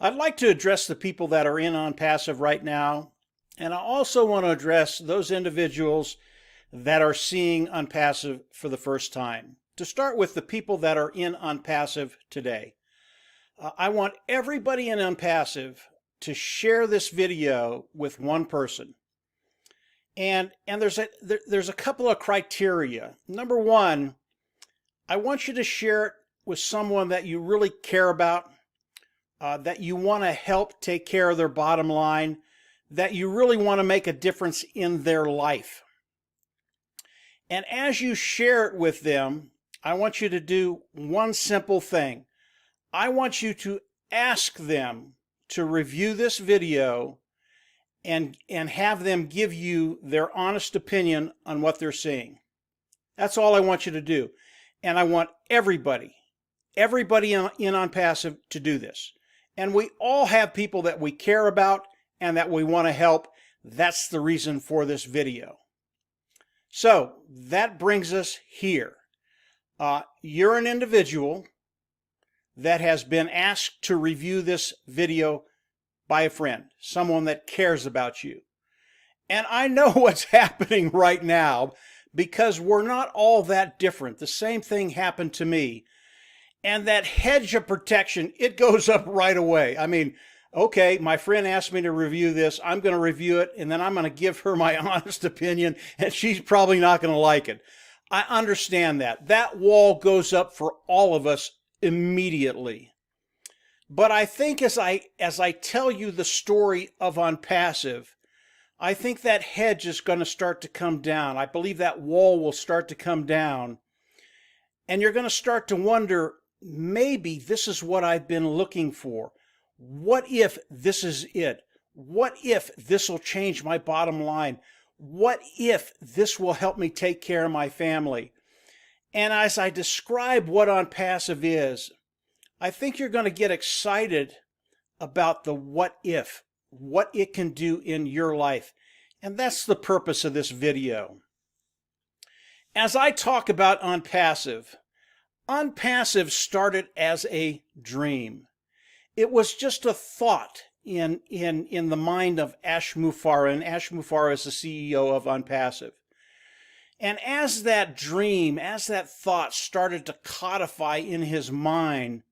I'd like to address the people that are in ONPASSIVE right now, and I also want to address those individuals that are seeing ONPASSIVE for the first time. To start with, the people that are in ONPASSIVE today. I want everybody in ONPASSIVE to share this video with one person. And there's a couple of criteria. Number one, I want you to share it with someone that you really care about, that you want to help take care of their bottom line, that you really want to make a difference in their life. And as you share it with them, I want you to do one simple thing. I want you to ask them to review this video and have them give you their honest opinion on what they're seeing. That's all I want you to do. And I want everybody in ONPASSIVE to do this. And we all have people that we care about and that we want to help. That's the reason for this video. So that brings us here. You're an individual that has been asked to review this video by a friend, someone that cares about you. And I know what's happening right now because we're not all that different. The same thing happened to me. And that hedge of protection, it goes up right away. I mean, okay, my friend asked me to review this. I'm going to review it, and then I'm going to give her my honest opinion, and she's probably not going to like it. I understand that. That wall goes up for all of us immediately. But I think as I tell you the story of ONPASSIVE, I think that hedge is going to start to come down. I believe that wall will start to come down. And you're going to start to wonder, maybe this is what I've been looking for. What if this is it? What if this will change my bottom line? What if this will help me take care of my family? And as I describe what ONPASSIVE is, I think you're going to get excited about the what if, what it can do in your life. And that's the purpose of this video. As I talk about ONPASSIVE, ONPASSIVE started as a dream. It was just a thought in the mind of Ash Mufareh, and Ash Mufareh is the CEO of ONPASSIVE. And as that dream, as that thought started to codify in his mind,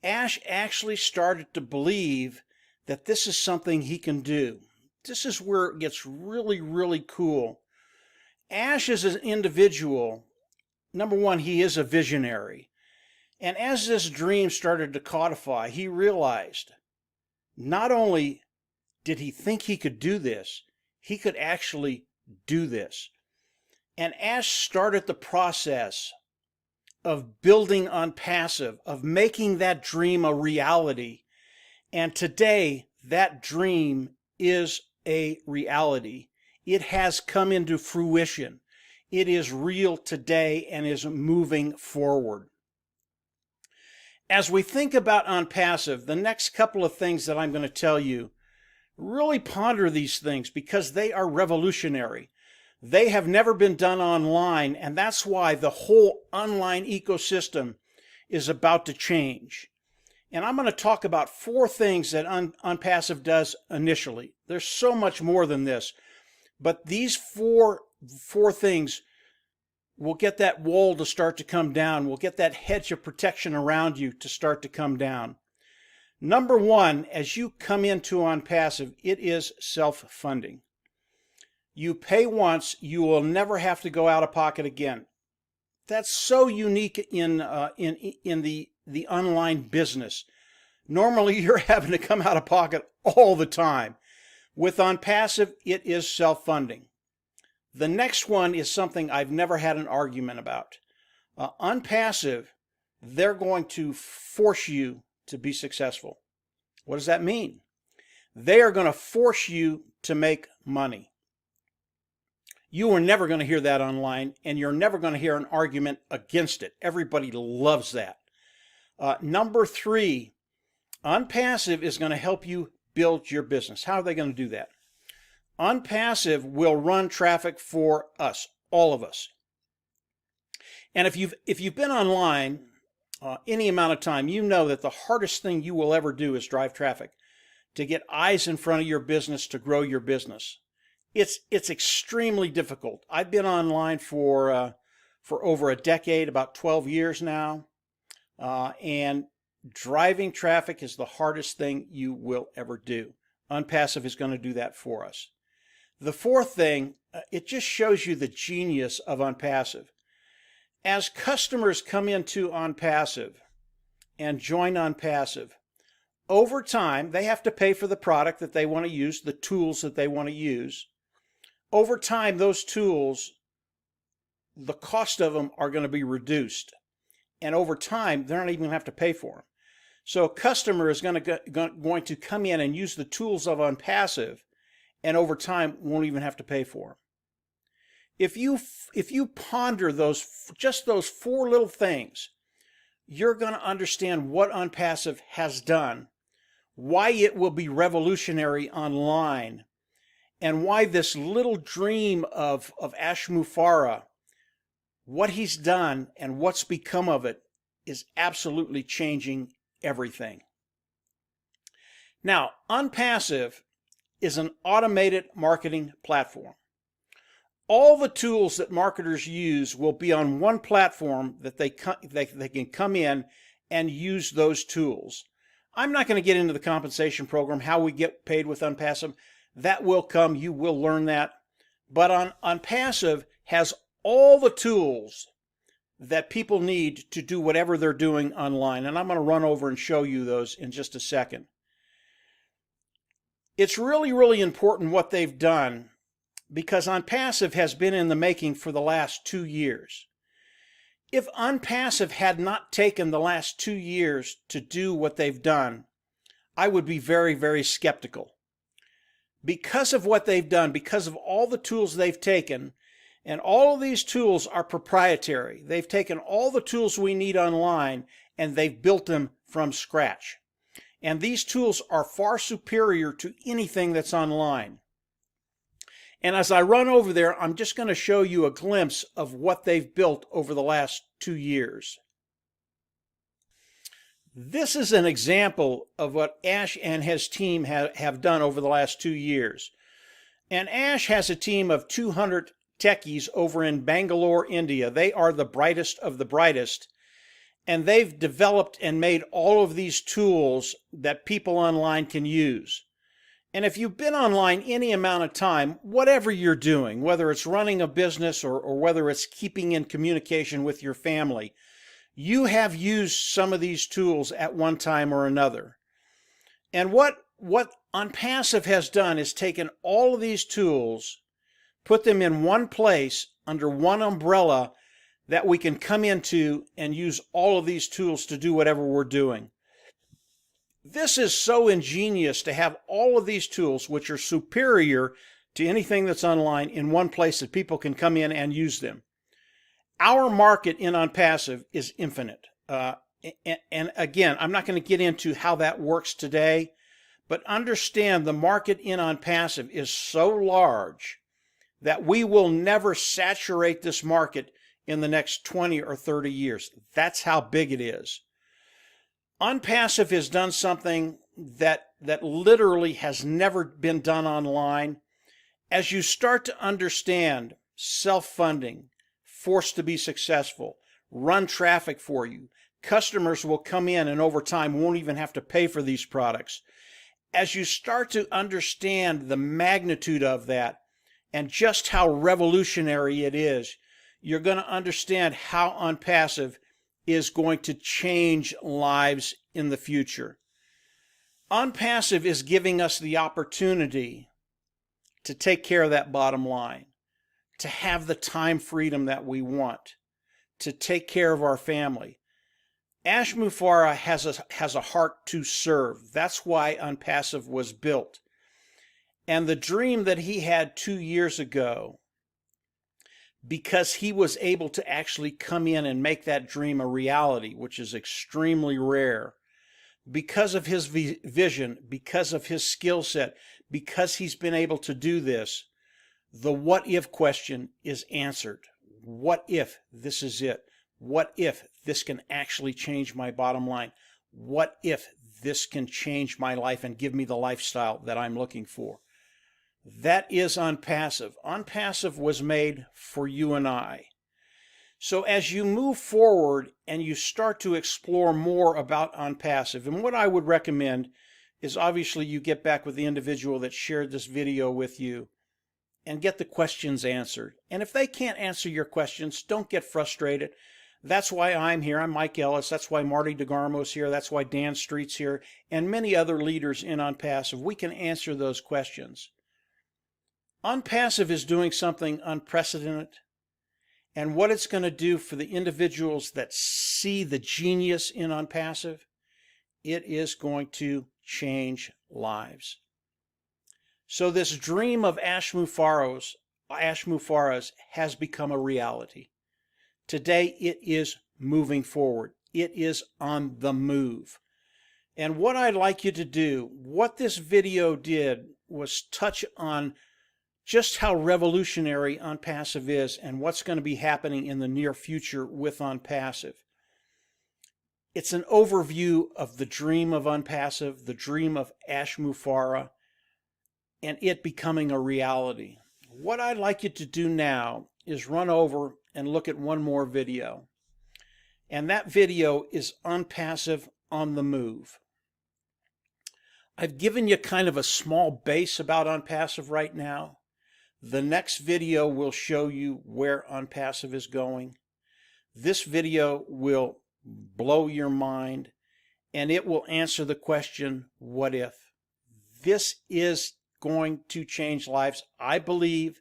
Ash actually started to believe that this is something he can do. This is where it gets really, really cool. Ash is an individual. Number one, he is a visionary. And as this dream started to codify, he realized not only did he think he could do this, he could actually do this. And Ash started the process of building ONPASSIVE, of making that dream a reality. And today, that dream is a reality. It has come into fruition. It is real today and is moving forward. As we think about ONPASSIVE, the next couple of things that I'm going to tell you, really ponder these things because they are revolutionary. They have never been done online, and that's why the whole online ecosystem is about to change. And I'm going to talk about 4 things that ONPASSIVE does initially. There's so much more than this, but these four things will get that wall to start to come down. We'll get that hedge of protection around you to start to come down. Number 1, as you come into ONPASSIVE, it is self-funding. You pay once, you will never have to go out of pocket again. That's so unique in the online business. Normally, you're having to come out of pocket all the time. With ONPASSIVE, it is self-funding. The next one is something I've never had an argument about. ONPASSIVE, they're going to force you to be successful. What does that mean? They are going to force you to make money. You are never going to hear that online, and you're never going to hear an argument against it. Everybody loves that. Number 3, ONPASSIVE is going to help you build your business. How are they going to do that? ONPASSIVE will run traffic for us, all of us. And if you've been online, any amount of time, you know that the hardest thing you will ever do is drive traffic, to get eyes in front of your business, to grow your business. It's extremely difficult. I've been online for over a decade, about 12 years now, and driving traffic is the hardest thing you will ever do. ONPASSIVE is going to do that for us. The fourth thing, it just shows you the genius of ONPASSIVE. As customers come into ONPASSIVE and join ONPASSIVE, over time, they have to pay for the product that they want to use, the tools that they want to use. Over time, those tools, the cost of them are going to be reduced. And over time, they're not even going to have to pay for them. So a customer is going to come in and use the tools of ONPASSIVE, and over time won't even have to pay for them. If you ponder just those four little things, you're going to understand what ONPASSIVE has done, why it will be revolutionary online, and why this little dream of Ash Mufareh, what he's done and what's become of it, is absolutely changing everything. Now, ONPASSIVE is an automated marketing platform. All the tools that marketers use will be on one platform that they can come in and use those tools. I'm not going to get into the compensation program, how we get paid with ONPASSIVE. That will come. You will learn that. But ONPASSIVE has all the tools that people need to do whatever they're doing online. And I'm going to run over and show you those in just a second. It's really, really important what they've done, because ONPASSIVE has been in the making for the last 2 years. If ONPASSIVE had not taken the last 2 years to do what they've done, I would be very, very skeptical. Because of what they've done, because of all the tools they've taken, and all of these tools are proprietary. They've taken all the tools we need online and they've built them from scratch. And these tools are far superior to anything that's online. And as I run over there, I'm just going to show you a glimpse of what they've built over the last 2 years. This is an example of what Ash and his team have done over the last 2 years. And Ash has a team of 200 techies over in Bangalore, India. They are the brightest of the brightest. And they've developed and made all of these tools that people online can use. And if you've been online any amount of time, whatever you're doing, whether it's running a business or whether it's keeping in communication with your family, you have used some of these tools at one time or another. And what ONPASSIVE has done is taken all of these tools, put them in one place under one umbrella that we can come into and use all of these tools to do whatever we're doing. This is so ingenious to have all of these tools, which are superior to anything that's online, in one place that people can come in and use them. Our market in ONPASSIVE is infinite. And again, I'm not going to get into how that works today, but understand the market in ONPASSIVE is so large that we will never saturate this market in the next 20 or 30 years. That's how big it is. ONPASSIVE has done something that literally has never been done online. As you start to understand self-funding, forced to be successful, run traffic for you, customers will come in and over time won't even have to pay for these products. As you start to understand the magnitude of that and just how revolutionary it is, you're going to understand how ONPASSIVE is going to change lives in the future. ONPASSIVE is giving us the opportunity to take care of that bottom line, to have the time freedom that we want, to take care of our family. Ash Mufareh has a heart to serve. That's why ONPASSIVE was built. And the dream that he had 2 years ago, because he was able to actually come in and make that dream a reality, which is extremely rare, because of his vision, because of his skill set, because he's been able to do this, the what if question is answered. What if this is it? What if this can actually change my bottom line? What if this can change my life and give me the lifestyle that I'm looking for? That is ONPASSIVE. ONPASSIVE was made for you and I. So as you move forward and you start to explore more about ONPASSIVE, and what I would recommend is obviously you get back with the individual that shared this video with you and get the questions answered. And if they can't answer your questions, don't get frustrated. That's why I'm here. I'm Mike Ellis. That's why Marty DeGarmo's here. That's why Dan Street's here, and many other leaders in ONPASSIVE. We can answer those questions. ONPASSIVE is doing something unprecedented, and what it's going to do for the individuals that see the genius in ONPASSIVE, it is going to change lives. So this dream of Ash Mufareh's has become a reality. Today it is moving forward. It is on the move. And what I'd like you to do, what this video did was touch on just how revolutionary ONPASSIVE is and what's going to be happening in the near future with ONPASSIVE. It's an overview of the dream of ONPASSIVE, the dream of Ash Mufareh, and it becoming a reality. What I'd like you to do now is run over and look at one more video. And that video is ONPASSIVE on the move. I've given you kind of a small base about ONPASSIVE right now. The next video will show you where ONPASSIVE is going. This video will blow your mind, and it will answer the question, what if? This is going to change lives. I believe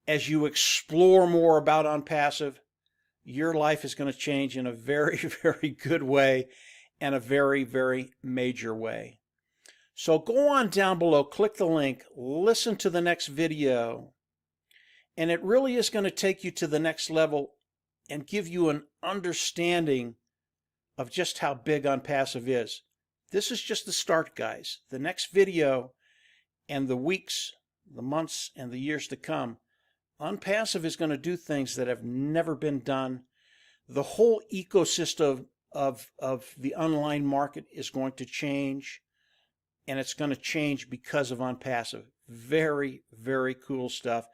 as you explore more about ONPASSIVE, your life is going to change in a very, very good way and a very, very major way. So go on down below, click the link, listen to the next video, and it really is going to take you to the next level and give you an understanding of just how big ONPASSIVE is. This is just the start, guys. The next video and the weeks, the months, and the years to come, ONPASSIVE is going to do things that have never been done. The whole ecosystem of the online market is going to change, and it's going to change because of ONPASSIVE. Very, very cool stuff.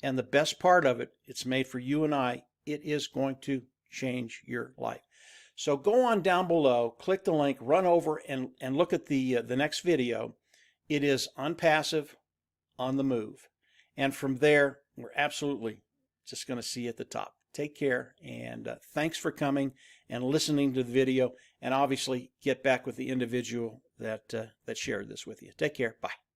And the best part of it, it's made for you and I. It is going to change your life. So go on down below, click the link, run over and look at the next video. It is ONPASSIVE on the move. And from there, we're absolutely just going to see you at the top. Take care, and thanks for coming and listening to the video, and obviously get back with the individual that shared this with you. Take care. Bye.